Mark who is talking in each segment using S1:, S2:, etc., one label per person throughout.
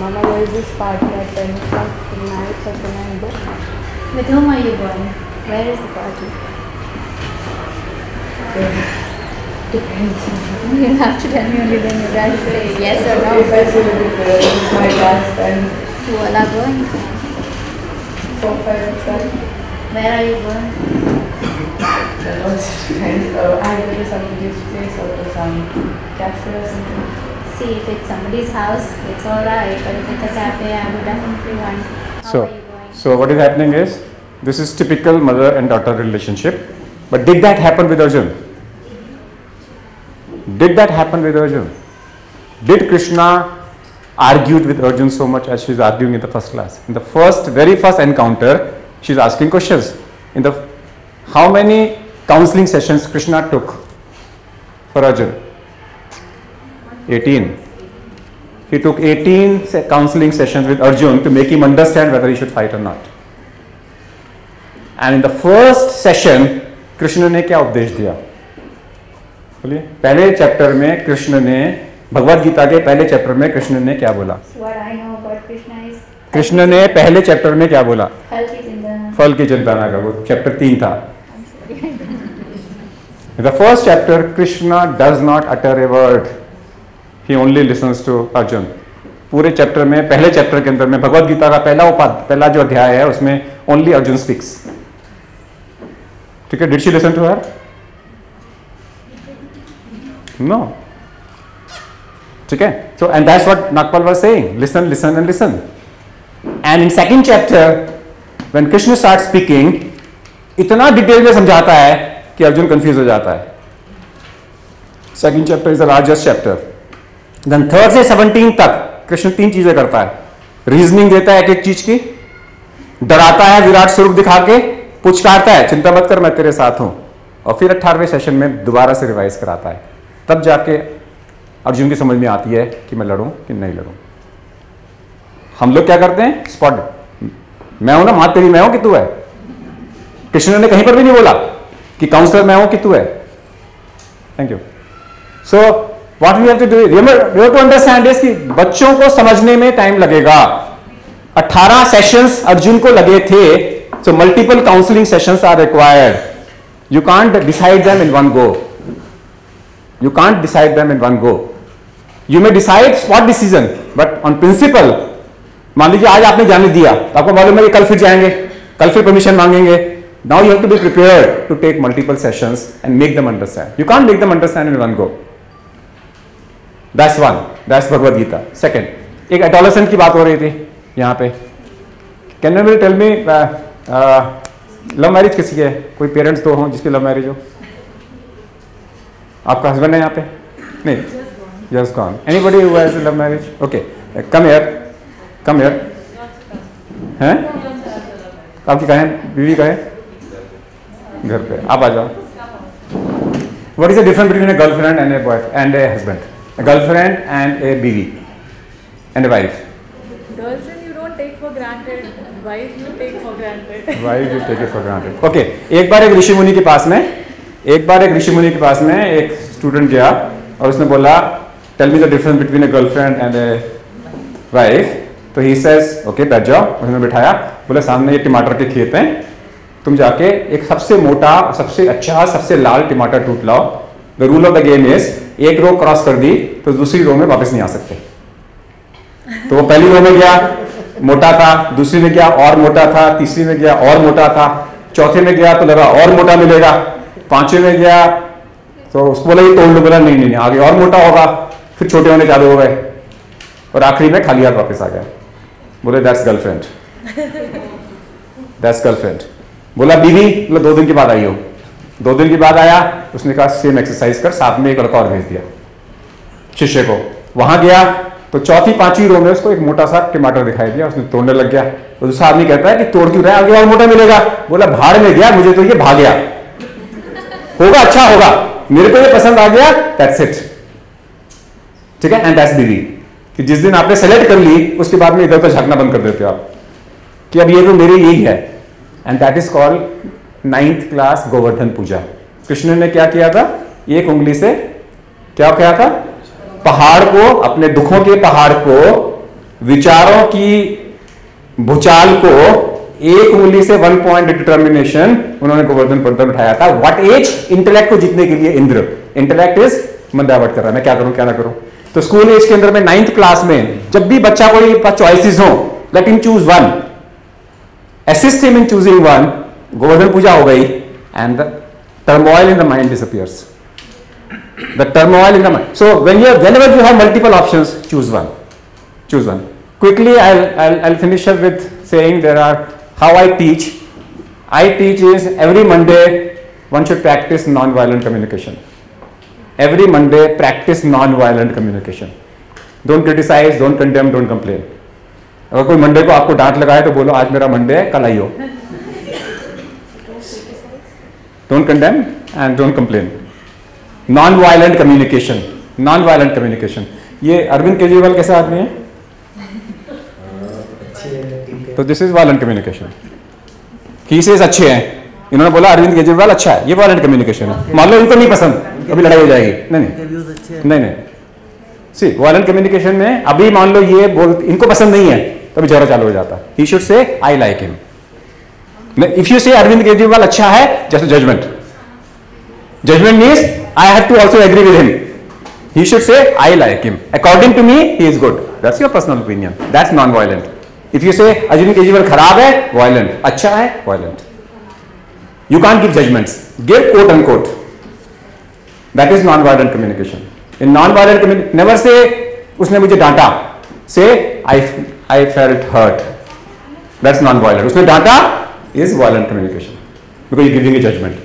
S1: Mama, there is this party at 10 o'clock tonight, so can I go?
S2: With whom are you going? Where is the party? Depends. You have to tell me only then you guys say yes or no.
S1: If I say this is my last time.
S2: You all are going?
S1: 4-5 o'clock.
S2: Where are you going?
S1: I go to somebody's place or to some cafe or something.
S2: See, if it's somebody's house, it's alright. But if it's a cafe, I would definitely want. How are you going?
S3: So what is happening is, this is typical mother and daughter relationship. But did that happen with Arjun? Did that happen with Arjun? Did Krishna argued with Arjun so much as she's arguing in the first class? In the very first encounter, she's asking questions. How many counseling sessions Krishna took for Arjun? 18. He took 18 counseling sessions with Arjun to make him understand whether he should fight or not. And in the first session, Krishna ने क्या उपदेश दिया? बोलिए, पहले chapter में कृष्ण ने, भगवद गीता के पहले चैप्टर में कृष्ण ने क्या बोला? कृष्ण ने पहले चैप्टर में क्या बोला? फल की चिंता ना करो, वो चैप्टर 3 था. The first chapter, Krishna does not utter a word. He only listens to Arjun. पूरे चैप्टर में, पहले चैप्टर के अंदर में, भगवद गीता का पहला जो अध्याय है उसमें only Arjun speaks. ठीक है? Did she listen to her? No. ठीक है? So and that's what Nagpal was saying. Listen, listen and listen. And in second chapter, when Krishna starts speaking, इतना डिटेल में समझाता है कि अर्जुन कंफ्यूज हो जाता है. Second chapter is the largest chapter. Then 3 से 17 तक कृष्ण 3 चीजें करता है. रीजनिंग देता है एक एक चीज की, डराता है विराट स्वरूप दिखा के, पुचकारता है चिंता मत कर मैं तेरे साथ हूं, और फिर 18वें सेशन में दोबारा से रिवाइज कराता है. तब जाके अर्जुन की समझ में आती है कि मैं लड़ूं कि नहीं लड़ूं. हम लोग क्या करते हैं? स्पॉट, मैं हूं ना, मां तेरी मैं हूं कि तू है. कृष्ण ने कहीं पर भी नहीं बोला कि काउंसलर मैं हूं कि तू है. Thank you. So what we have to do, we have to understand is कि बच्चों को समझने में टाइम लगेगा. 18 सेशंस अर्जुन को लगे थे. So multiple counselling sessions are required. You can't decide them in one go. You can't decide them in one go. You may decide what decision, but on principle, मान लीजिए आज आपने जाने दिया, आपको मालूम है कि कल फिर जाएंगे, कल फिर परमिशन मांगेंगे. Now you have to be prepared to take multiple sessions and make them understand. You can't make them understand in one go. That's one. That's Bhagavad Gita. Second, एक adolescent की बात हो रही थी यहाँ पे. Can you tell me love marriage किसी है? कोई पेरेंट्स तो हो जिसकी लव मैरिज हो? आपका हस्बैंड है यहाँ पे? नहीं, just gone. Anybody who has a love marriage? Okay, come here. Come here. हैं? आपकी कहें, बीवी कहें? घर पे आप आ जाओ. What is the difference between a girlfriend and a boyfriend and a husband? A girlfriend and a बीवी and a wife.
S1: Girlfriend you don't take for granted. Wife you take for granted.
S3: Wife you take it for granted. Okay. एक बार एक ऋषि मुनि के पास में एक student गया और उसने बोला tell me the difference between a girlfriend and a wife. तो he says okay बैठ जाओ. उसने बिठाया, बोला सामने ये टमाटर के खेत हैं, तुम जाके एक सबसे मोटा, सबसे अच्छा, सबसे लाल टमाटर टूट लाओ. The rule of the game is, एक रो क्रॉस कर दी तो दूसरी रो में वापस नहीं आ सकते. तो वो पहली रो में गया, मोटा था, दूसरी में गया और मोटा था, तीसरी में गया और मोटा था, चौथे में गया तो लगा और मोटा मिलेगा, पांचवें में गया तो उसको बोला ये तोड़ लो, बोला नहीं नहीं आगे और मोटा होगा, फिर छोटे होने चालू हो गए और आखिरी में खाली हाथ वापस आ गया. बोले दैट्स गर्लफ्रेंड. That's girlfriend. बोला बीवी, बोला 2 दिन के बाद आई हो. 2 दिन के बाद आया, उसने कहा सेम एक्सरसाइज कर, साथ में एक लड़का और भेज दिया शिष्य को. वहां गया तो चौथी पांचवी रो में उसको एक मोटा सा टमाटर दिखाई दिया, उसने तोड़ने लग गया. तो दूसरा आदमी कहता है कि तोड़ क्यों रहा है, आगे और मोटा मिलेगा. बोला भाड़ में गया, मुझे तो ये भाग गया, होगा अच्छा होगा, मेरे को ये पसंद आ गया, दैट्स इट. ठीक है. एंड दैट्स बीवी, कि जिस दिन आपने सेलेक्ट कर ली उसके बाद में इधर उधर झांकना बंद कर देते हो आप कि अब ये तो मेरे यही है. And that is called 9th class Govardhan Puja. Krishna ने क्या किया था? एक उंगली से क्या किया था? पहाड़ को, अपने दुखों के पहाड़ को विचारों की भूचाल को एक उंगली से 1 पॉइंट डिटर्मिनेशन उन्होंने गोवर्धन पर्वत उठाया था। What as? इंटेलेक्ट को जीतने के लिए इंद्र। इंटेलेक्ट इज मंदावट कर रहा है, मैं क्या करूं क्या ना करूं। तो स्कूल एज के अंदर में 9th क्लास में जब भी बच्चा कोई पास चॉइसेस हो, let him choose one, assist him in choosing one, Govardhan Puja हो गई and the turmoil in the mind disappears. The turmoil in the mind. So whenever you have multiple options, choose one. Choose one. Quickly, I'll finish up with saying there are how I teach. I teach is every Monday one should practice non-violent communication. Every Monday practice non-violent communication. Don't criticize, don't condemn, don't complain. अगर कोई Monday को आपको डांट लगाए तो बोलो आज मेरा मंडे है, कल आइयो. Don't condemn and don't complain. Non violent communication, non violent communication. ये अरविंद केजरीवाल कैसा आदमी है? तो this is violent communication. He says अच्छे हैं, इन्होंने बोला अरविंद केजरीवाल अच्छा है, ये वायलेंट कम्युनिकेशन है. मान लो इनको नहीं पसंद, अभी लड़ाई हो जाएगी. नहीं. सी वायलेंट कम्युनिकेशन में अभी मान लो ये बोल इनको पसंद नहीं है तो झगड़ा चालू हो जाता. He should say I like him. If you say Arvind Kejriwal अच्छा है, just judgment. Judgment means I have to also agree with him. He should say I like him. According to me, he is good. That's your personal opinion. That's non-violent. If you say Arvind Kejriwal खराब है, violent. अच्छा है, violent. You can't give judgments. Give quote unquote. That is non-violent communication. In non-violent communication, never say उसने मुझे डांटा. Say I felt hurt. That's non-violent. उसने डांटा is violent communication because you're giving a judgment.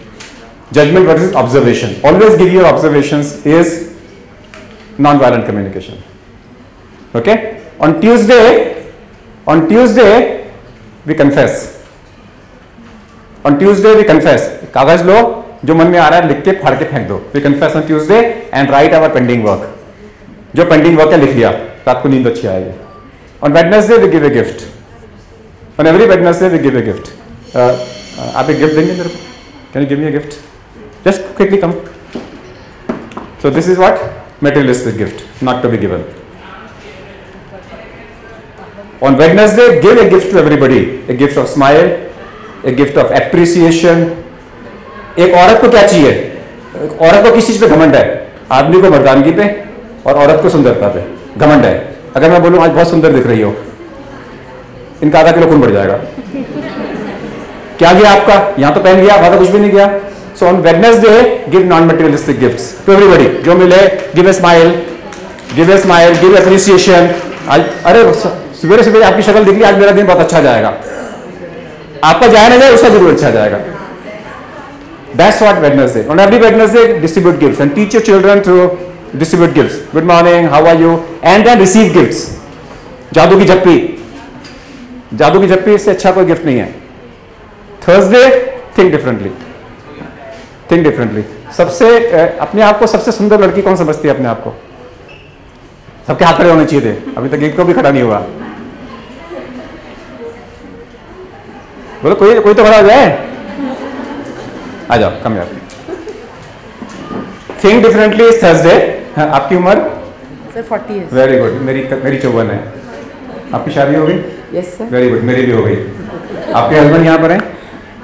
S3: Judgment versus observation. Always give your observations is non-violent communication. Okay? On Tuesday we confess. On Tuesday we confess. कागज लो, जो मन में आ रहा है लिख के फाड़ के फेंक दो. We confess on Tuesday and write our pending work. जो pending work है लिख लिया, रात को नींद अच्छी आएगी. On Wednesday we give a gift. On every Wednesday we give a gift. आप एक गिफ्ट देंगे मेरे को? Can you give me a gift? Just quickly come. So this is what? Materialistic gift, not to be given. On Wednesday, give a gift to everybody. A gift of smile, a gift of appreciation. एक औरत को क्या चाहिए? औरत को किस चीज पे घमंड है? आदमी को मर्दानगी पे और औरत को सुंदरता पे घमंड है. अगर मैं बोलूं आज बहुत सुंदर दिख रही हो, इनका आधा किलो खून बढ़ जाएगा. क्या गया आपका? यहां तो पहन गया, वहां तो कुछ भी नहीं गया. So on Wednesday, give non-materialistic gifts to everybody. जो मिले, give a smile, give appreciation. अरे सुबह सुबह आपकी शक्ल दिख ली, आज मेरा दिन बहुत अच्छा जाएगा. आपका जाए ना जाए, उसका जरूर अच्छा जाएगा. That's what Wednesday. On every Wednesday, distribute gifts and teach your children to distribute gifts. Good morning, how are you? And then receive gifts. जादू की झप्पी इससे अच्छा कोई गिफ्ट नहीं है. Thursday, think differently. Think differently. सबसे अपने आप को सबसे सुंदर लड़की कौन समझती है अपने आप को? सबके हाथ खड़े होने चाहिए थे, अभी तक एक को भी खड़ा नहीं हुआ. बोलो कोई तो खड़ा हो जाए. आ जाओ, कम यार. Think differently is Thursday. आपकी उम्र?
S1: सर 40 है.
S3: Very good. मेरी 54 है. आपकी शादी हो गई?
S1: Yes sir.
S3: Very good. मेरी भी हो गई. आपके हस्बैंड यहाँ पर हैं?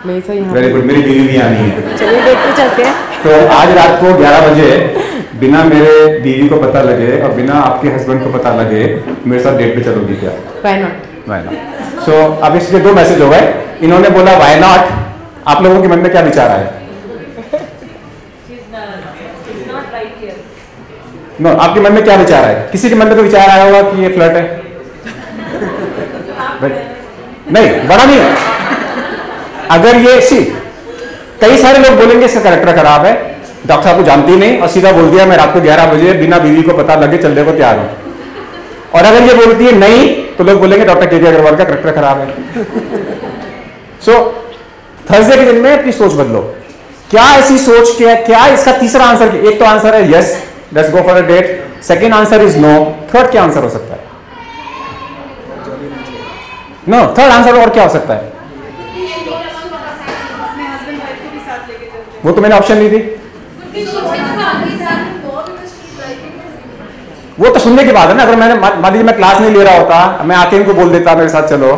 S1: नहीं सर, यहाँ.
S3: Very good. मेरी बीवी भी आनी है.
S1: चलिए देखते चलते हैं.
S3: तो आज रात को 11 बजे बिना मेरे बीवी को पता लगे और बिना आपके हस्बैंड को पता लगे मेरे साथ डेट पे चलोगी क्या?
S1: Why not?
S3: Why not? So अब इसके 2 मैसेज हो गए. इन्होंने बोला why not. आप लोगों के मन में क्या विचार आए? नो, आपके मन में क्या विचार आए? किसी के मन में तो विचार आया होगा कि ये फ्लर्ट है. नहीं, बड़ा नहीं है. अगर ये कई सारे लोग बोलेंगे इसका कैरेक्टर खराब है, डॉक्टर साहब को जानती नहीं और सीधा बोल दिया मैं रात को 11 बजे बिना बीवी को पता लगे चलने को तैयार हूं. और अगर ये बोलती है नहीं तो लोग बोलेंगे डॉक्टर केके अग्रवाल का कैरेक्टर खराब है. सो थर्सडे के दिन में अपनी सोच बदलो. क्या ऐसी सोच क्या इसका तीसरा आंसर? एक तो आंसर है yes, let's go for a date. Second answer is no. Third क्या आंसर हो सकता है? नो, थर्ड आंसर और क्या हो सकता है? वो तो मैंने ऑप्शन ली थी. वो तो सुनने की बात है ना। अगर मैंने मान लीजिए मैं क्लास नहीं ले रहा होता, मैं आके इनको बोल देता मेरे साथ चलो,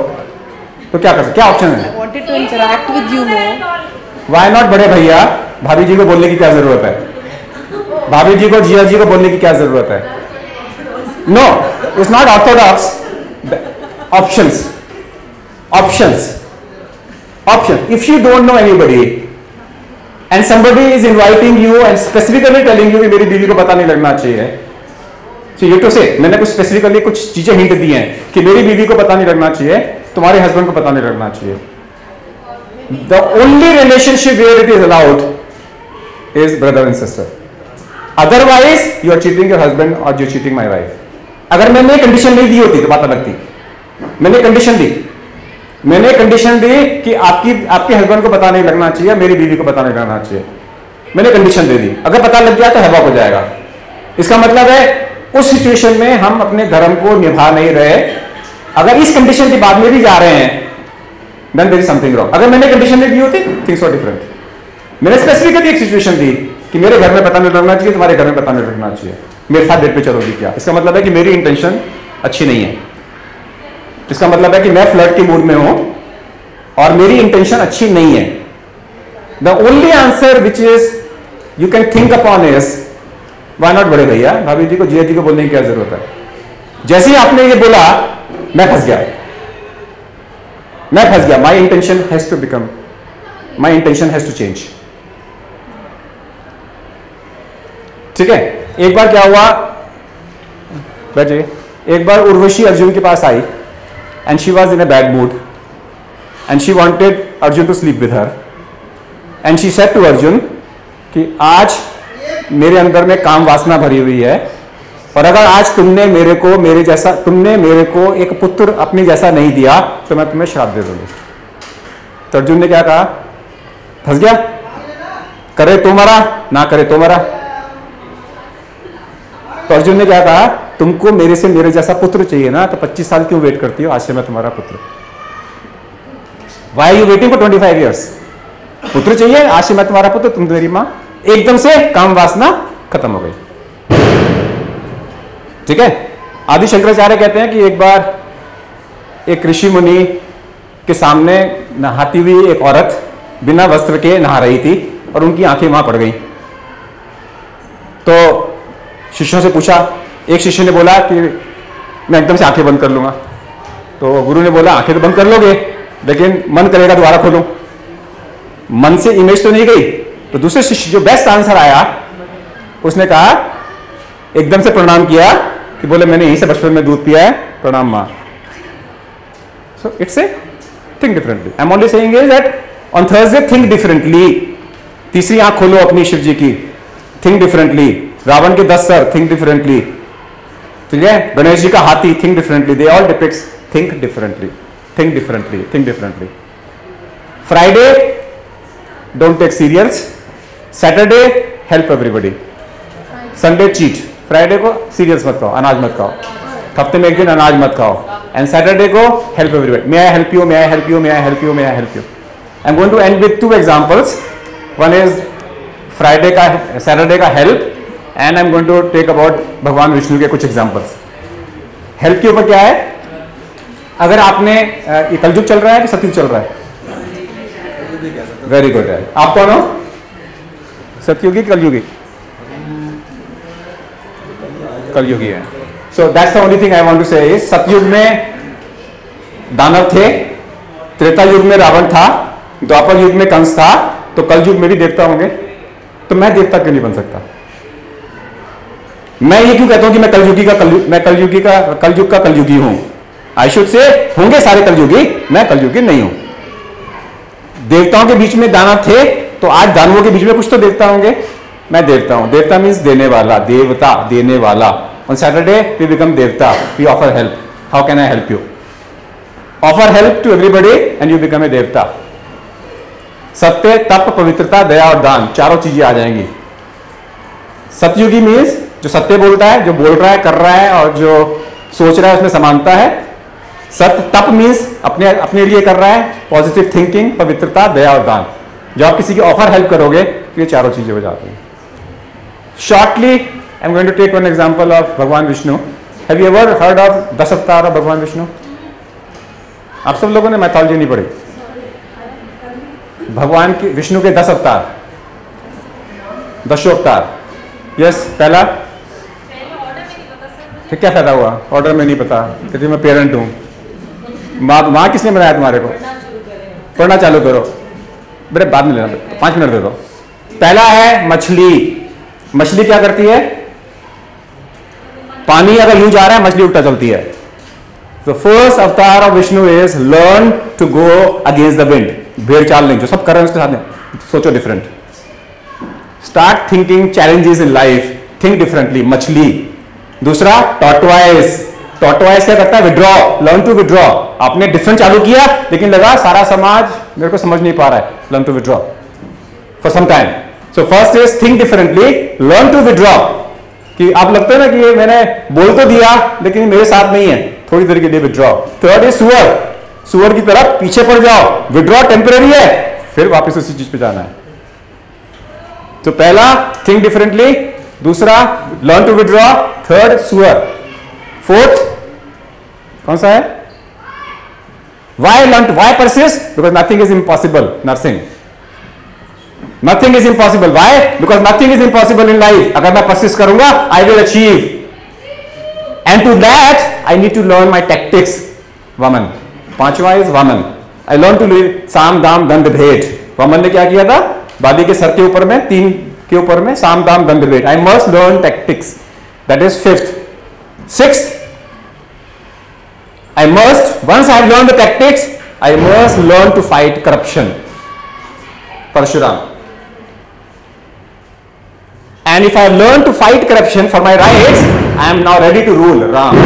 S3: तो क्या कर सकते, क्या ऑप्शन है?
S1: wanted to interact with you more.
S3: Why not? बड़े भैया भाभी जी को बोलने की क्या जरूरत है? भाभी जी को, जिया जी को बोलने की क्या जरूरत है? No, it's not orthodox. Options, options, option. If you don't know anybody and somebody is inviting you and specifically telling you कि मेरी बीवी को पता नहीं लगना चाहिए, so you to say, मैंने कुछ स्पेसिफिकली कुछ चीजें हिंट दी हैं कि मेरी बीवी को पता नहीं लगना चाहिए, तुम्हारे हस्बैंड को पता नहीं लगना चाहिए। The only relationship where it is allowed is brother and sister. Otherwise, you are cheating your husband or you are cheating my wife. अगर मैंने कंडीशन नहीं दी होती तो बात अलग थी। मैंने कंडीशन दी, मैंने कंडीशन दी कि आपके हस्बैंड को पता नहीं लगना चाहिए, मेरी बीवी को पता नहीं लगना चाहिए। मैंने कंडीशन दे दी, अगर पता लग गया तो हैवॉक हो जाएगा। इसका मतलब है उस सिचुएशन में हम अपने धर्म को निभा नहीं रहे। अगर इस कंडीशन के बाद में भी जा रहे हैं, then there is something wrong. अगर मैंने कंडीशन नहीं दी होती, things were different. मैंने स्पेसिफिकली एक सिचुएशन दी कि मेरे घर में पता नहीं लगना चाहिए, तुम्हारे घर में पता नहीं लगना चाहिए, मेरे साथ डेट पे चलोगी क्या? इसका मतलब है कि मेरी इंटेंशन अच्छी नहीं है। इसका मतलब है कि मैं फ्लर्ट के मूड में हूं और मेरी इंटेंशन अच्छी नहीं है। The only answer which is you can think upon is why not? बड़े भैया भाभी जी को, जिया जी को बोलने की क्या जरूरत है? जैसे ही आपने ये बोला, मैं फंस गया, मैं फंस गया। My intention has to become, my intention has to change. ठीक है। एक बार क्या हुआ, बैठिए, एक बार उर्वशी अर्जुन के पास आई and she was in a bad mood and she wanted Arjun to sleep with her and she said to Arjun कि आज मेरे अंदर में काम वासना भरी हुई है और अगर आज तुमने मेरे को एक पुत्र अपने जैसा नहीं दिया तो मैं तुम्हें श्राप दे दूंगी। तो अर्जुन ने क्या कहा? फंस गया, करे तो मरा, ना करे तो मरा। तो अर्जुन ने क्या कहा? तुमको मेरे से मेरे जैसा पुत्र चाहिए ना, तो 25 साल क्यों वेट करती हो? आज से मैं तुम्हारा पुत्र। Why you waiting for 25 years? पुत्र चाहिए, आज से मैं तुम्हारा पुत्र, तुम मेरी मां। एकदम से काम वासना खत्म हो गई। ठीक है। आदि शंकराचार्य कहते हैं कि एक बार एक ऋषि मुनि के सामने नहाती हुई एक औरत बिना वस्त्र के नहा रही थी और उनकी आंखें वहां पड़ गई। तो शिष्यों से पूछा, एक शिष्य ने बोला कि मैं एकदम से आंखें बंद कर लूंगा। तो गुरु ने बोला आंखें तो बंद कर लोगे, लेकिन मन करेगा दोबारा खोलो। मन से इमेज तो नहीं गई। तो दूसरे शिष्य जो बेस्ट आंसर आया, उसने कहा, एकदम से प्रणाम किया कि बोले मैंने यहीं से बचपन में दूध पिया है, प्रणाम मां। So it's a think differently. I am only saying is that on Thursday think differently. तीसरी आंख खोलो अपनी शिव जी की, थिंक डिफरेंटली। रावण के 10 सर, थिंक डिफरेंटली। ठीक है। गणेश जी का हाथी, think differently. They all depicts think differently, think differently, think differently. Friday don't take cereals, Saturday help everybody, Sunday cheat. Friday को सीरियल्स मत खाओ, अनाज मत खाओ, हफ्ते में एक दिन अनाज मत खाओ, एंड सैटरडे को help everybody. May I help you, may I help you, may I help you, may I help you. I am going to end with 2 examples. One is Friday का, सैटरडे का help, and I am going to take about भगवान विष्णु के कुछ examples. Help के ऊपर क्या है? अगर आपने, ये कलयुग चल रहा है कि सतयुग चल रहा है? वेरी गुड है। आप कौन हो? सतयुगी कलयुगी? कलयुगी है। So that's the only thing I want to say is, सतयुग में दानव थे, त्रेता युग में रावण था, द्वापर युग में कंस था, तो कलयुग में भी देवता होंगे। तो मैं देवता क्यों नहीं बन सकता? मैं ये क्यों कहता हूं कि मैं कलयुग का कलयुगी हूं? आई शुड से होंगे सारे कलयुगी, मैं कलयुगी नहीं हूं। देवताओं के बीच में दानव थे, तो आज दानवों के बीच में कुछ तो देवता होंगे। मैं देवता हूं। देवता मीन्स देने वाला, देवता देने वाला। ऑन सैटरडे वी बिकम देवता, we offer help. How can I help you? Offer help to everybody and you become a देवता। सत्य, तप, पवित्रता, दया और दान, चारों चीजें आ जाएंगी। सतयुगी मीन्स जो सत्य बोलता है, जो बोल रहा है, कर रहा है, और जो सोच रहा है उसमें समानता है। सत्य, तप मीन्स अपने लिए कर रहा है, पॉजिटिव थिंकिंग, पवित्रता, दया और दान। जब आप किसी की ऑफर हेल्प करोगे तो ये चारों चीजें हो जाती हैं। Shortly I am going to take one example of Bhagwan Vishnu. Have you ever heard of 10 avatar of Bhagwan Vishnu? आप सब लोगों ने मैथोलॉजी नहीं पढ़ी. भगवान की विष्णु के 10 अवतार, 10 अवतार. यस, पहला फिर क्या फायदा हुआ? ऑर्डर में नहीं पता. कहती मैं पेरेंट हूँ. माँ किसने बनाया तुम्हारे को? पढ़ना चालू करो. मेरे बाद में लेना, 5 मिनट दे दो. पहला है मछली. मछली क्या करती है? पानी अगर यूं जा रहा है, मछली उल्टा चलती है. तो फर्स्ट अवतार of Vishnu is learn to go against the wind. भेड़ चाल नहीं, जो सब कर रहे हैं उसके साथ में सोचो different. Start thinking challenges in life, think differently. मछली. दूसरा टॉर्टवाइज. टॉर्टवाइज क्या करता है? Withdraw, learn to withdraw. आपने डिफरेंट चालू किया लेकिन लगा सारा समाज मेरे को समझ नहीं पा रहा है. Learn to withdraw for some time. So first is think differently, learn to withdraw. कि आप लगता है ना कि ये मैंने बोल तो दिया लेकिन मेरे साथ नहीं है, थोड़ी देर के लिए विड्रॉ. थर्ड इज सुअर. सुअर की तरफ पीछे पड़ जाओ. विड्रॉ टेम्पररी है, फिर वापस उसी चीज पे जाना है. तो पहला थिंक डिफरेंटली, दूसरा लर्न टू विड्रॉ, थर्ड सुअर. फोर्थ कौन सा है? Why learn, why persist? Because nothing is impossible. Nothing is impossible. Why? Because nothing is impossible in life. अगर मैं परसिस्ट करूंगा I will achieve. And to that I need to learn my tactics. Vaman. पांचवा is वमन. आई learn to live साम दाम दंड भेद. वमन ने क्या किया था? बादी के सर के ऊपर में, 3 के ऊपर में साम दाम दंड भेद. I must learn tactics. That is fifth. Sixth, I must, once I have learned the tactics, I must learn to fight corruption. Parshuram. And if I have learned to fight corruption for my rights, I am now ready to rule. Ram.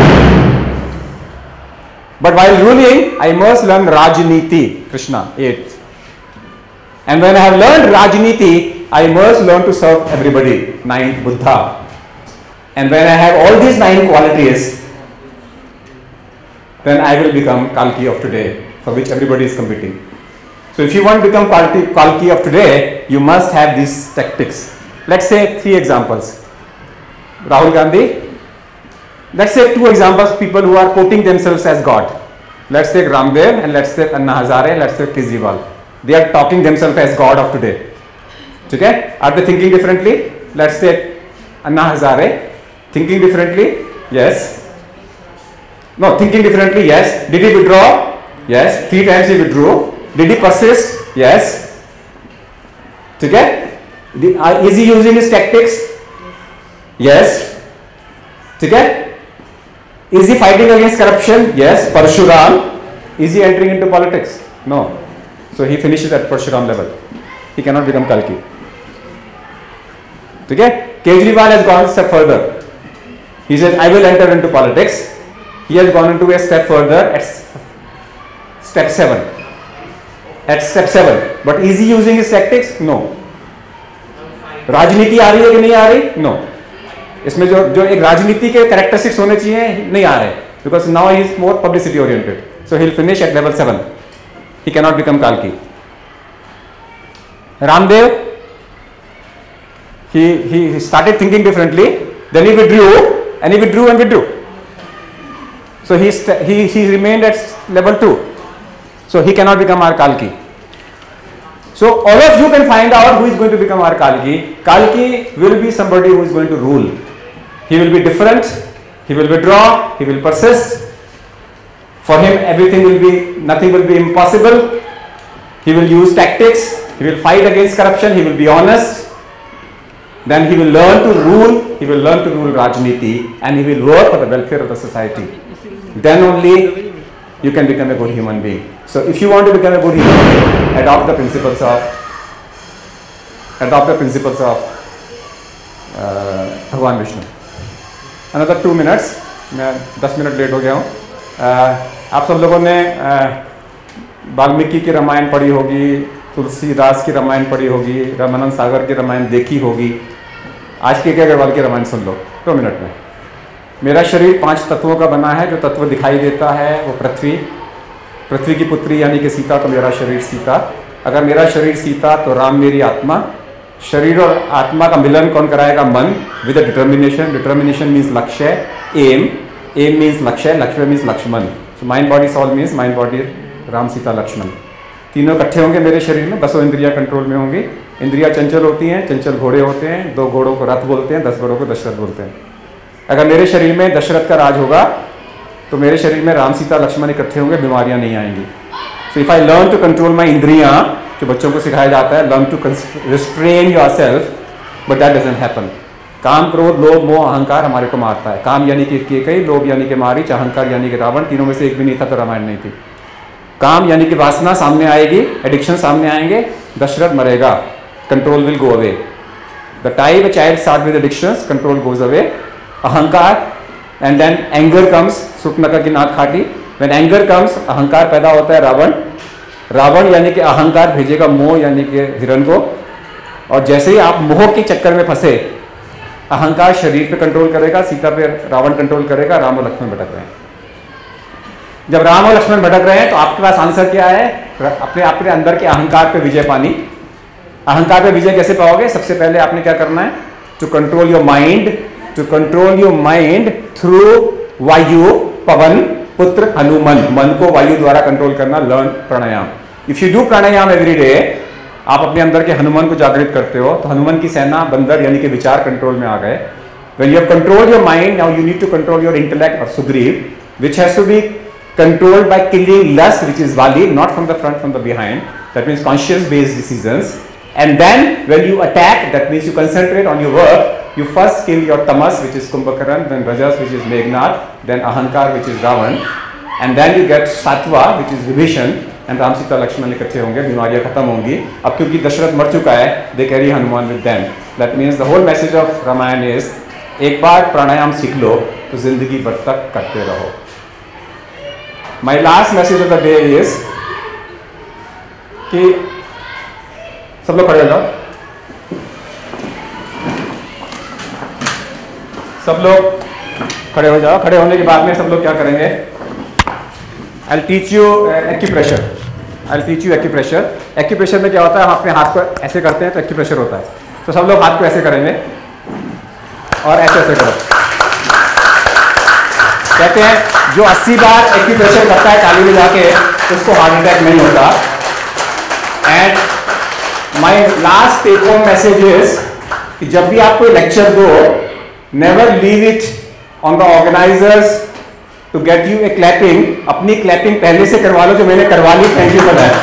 S3: But while ruling, I must learn Rajniti. Krishna. 8th. And when I have learned Rajniti, I must learn to serve everybody. 9th. Buddha. And when I have all these 9 qualities, then I will become Kalki of today, for which everybody is competing. So if you want to become Kalki of today, you must have these tactics. Let's say 3 examples. Rahul Gandhi. Let's say 2 examples, people who are quoting themselves as God. Let's take Ramdev and let's take Anna Hazare, let's take Kejriwal. They are talking themselves as God of today. Okay? Are they thinking differently? Let's take Anna Hazare. Thinking differently? Yes. No, thinking differently? Yes. Did he withdraw? Yes. 3 times he withdrew. Did he persist? Yes. Okay? Is he using his tactics? Yes. Okay? Is he fighting against corruption? Yes. Parshuram. Is he entering into politics? No. So he finishes at Parshuram level. He cannot become Kalki. Okay? Kejriwal has gone a step further. He says, I will enter into politics. He has gone into a step further at step 7. At step 7. But is he using his tactics? No. राजनीति आ रही है कि नहीं आ रही? No. इसमें जो एक राजनीति के कैरेक्टरिस्टिक्स होने चाहिए नहीं आ रहे. Because now he is more publicity oriented. So he will finish at level 7. He cannot become Kalki. Ramdev, he started thinking differently. Then he withdrew. And he withdrew and withdrew. So he remained at level 2. So he cannot become our Kalki. So all of you can find out who is going to become our Kalki. Kalki will be somebody who is going to rule. He will be different. He will withdraw. He will persist. For him, nothing will be impossible. He will use tactics. He will fight against corruption. He will be honest. Then he will learn to rule. He will learn to rule Rajniti, and he will work for the welfare of the society. Then only you can become a good human being. So if you want to become a good human being, adopt the principles of Bhagwan Vishnu. Another 2 minutes. मैं 10 minute late हो गया हूँ. आप सब लोगों ने वाल्मीकि की रामायण पढ़ी होगी, तुलसीदास की रामायण पढ़ी होगी, रामानंद सागर की रामायण देखी होगी. आज के अग्रवाल की रामायण सुन लो 2 मिनट में. मेरा शरीर 5 तत्वों का बना है. जो तत्व दिखाई देता है वो पृथ्वी की पुत्री यानी कि सीता, तो मेरा शरीर सीता. अगर मेरा शरीर सीता तो राम मेरी आत्मा, शरीर और आत्मा का मिलन कौन कराएगा? मन, विद डिटर्मिनेशन. डिटर्मिनेशन मीन्स लक्ष्य, एम. एम मीन्स लक्ष्य, लक्ष्य means Lakshman. So mind body soul means mind body Ram Sita Lakshman. तीनों इकट्ठे होंगे मेरे शरीर में. 10 इंद्रियां कंट्रोल में होंगी. इंद्रियां चंचल होती हैं, चंचल घोड़े होते हैं. 2 घोड़ों को रथ बोलते हैं, 10 घोड़ों को दशरथ बोलते हैं. अगर मेरे शरीर में दशरथ का राज होगा तो मेरे शरीर में राम सीता लक्ष्मण इकट्ठे होंगे, बीमारियां नहीं आएंगी. So if I learn to control my इंद्रियां, जो बच्चों को सिखाया जाता है, learn to restrain yourself, but that doesn't happen. काम, क्रोध, लोभ, मोह, अहंकार हमारे को मारता है. काम यानी कि केकई, लोभ यानी कि मारीच, अहंकार यानी कि रावण. तीनों में से एक भी नहीं था तो रामायण नहीं थी. काम यानी कि वासना सामने आएगी, एडिक्शन सामने आएंगे, दशरथ मरेगा, control will go away. The time a child start with addictions, control goes away. अहंकार एंड देन एंगर कम्स, सुपनका की नाक खाटी. व्हेन एंगर कम्स, अहंकार पैदा होता है, रावण. रावण यानी कि अहंकार भेजेगा मोह यानी कि हिरण को. और जैसे ही आप मोह के चक्कर में फंसे, अहंकार शरीर पे कंट्रोल करेगा, सीता पे रावण कंट्रोल करेगा, राम और लक्ष्मण भटक रहे हैं. जब राम और लक्ष्मण भटक रहे हैं तो आपके पास आंसर क्या है? अपने अपने अंदर के अहंकार पे विजय पानी. अहंकार पे विजय कैसे पाओगे? सबसे पहले आपने क्या करना है? To control your mind. To control your mind through वायु, पवन, पुत्र, हनुमान. मन को वायु द्वारा कंट्रोल करना. Learn pranayama. If you do pranayama every day, आप अपने अंदर के हनुमान को जागृत करते हो, तो हनुमान की सेना, बंदर यानी कि विचार कंट्रोल में आ गए. When you have controlled your mind, now you need to control your intellect or Sugriv, which has to be controlled by killing lust, which is Vali, not from the front, from the behind. That means conscious-based decisions. And then when you attack, that means you concentrate on your work. You first kill your tamas, which is Kumbhakaran, then rajas, which is Meghnad, then ahankar, which is Ravan, and then you get sattva, which is Vibhishan, and Ram Sita Lakshman इकट्ठे होंगे, बीमारियां खत्म होंगी. अब क्योंकि दशरथ मर चुका है, they carry Hanuman with them. That means the whole message of Ramayana is, एक बार प्राणायाम सीख लो तो जिंदगी भर तक करते रहो. My last message of the day is कि सब लोग खड़े हो जाओ. सब लोग खड़े हो जाओ. खड़े होने के बाद में सब लोग क्या करेंगे? I'll teach you acupressure. I'll teach you acupressure. Acupressure में क्या होता है? हम अपने हाथ को ऐसे करते हैं तो acupressure होता है. तो सब लोग हाथ को ऐसे करेंगे और ऐसे ऐसे करो. कहते हैं जो 80 बार एक्यूप्रेशर करता है ताली में जाके, उसको हार्ट अटैक नहीं होता. And my last take home message is कि जब भी आप कोई लेक्चर दो, never leave it on the organisers to get you a clapping. अपनी क्लैपिंग पहले से करवा लो, जो मैंने करवा ली. Thank you for that.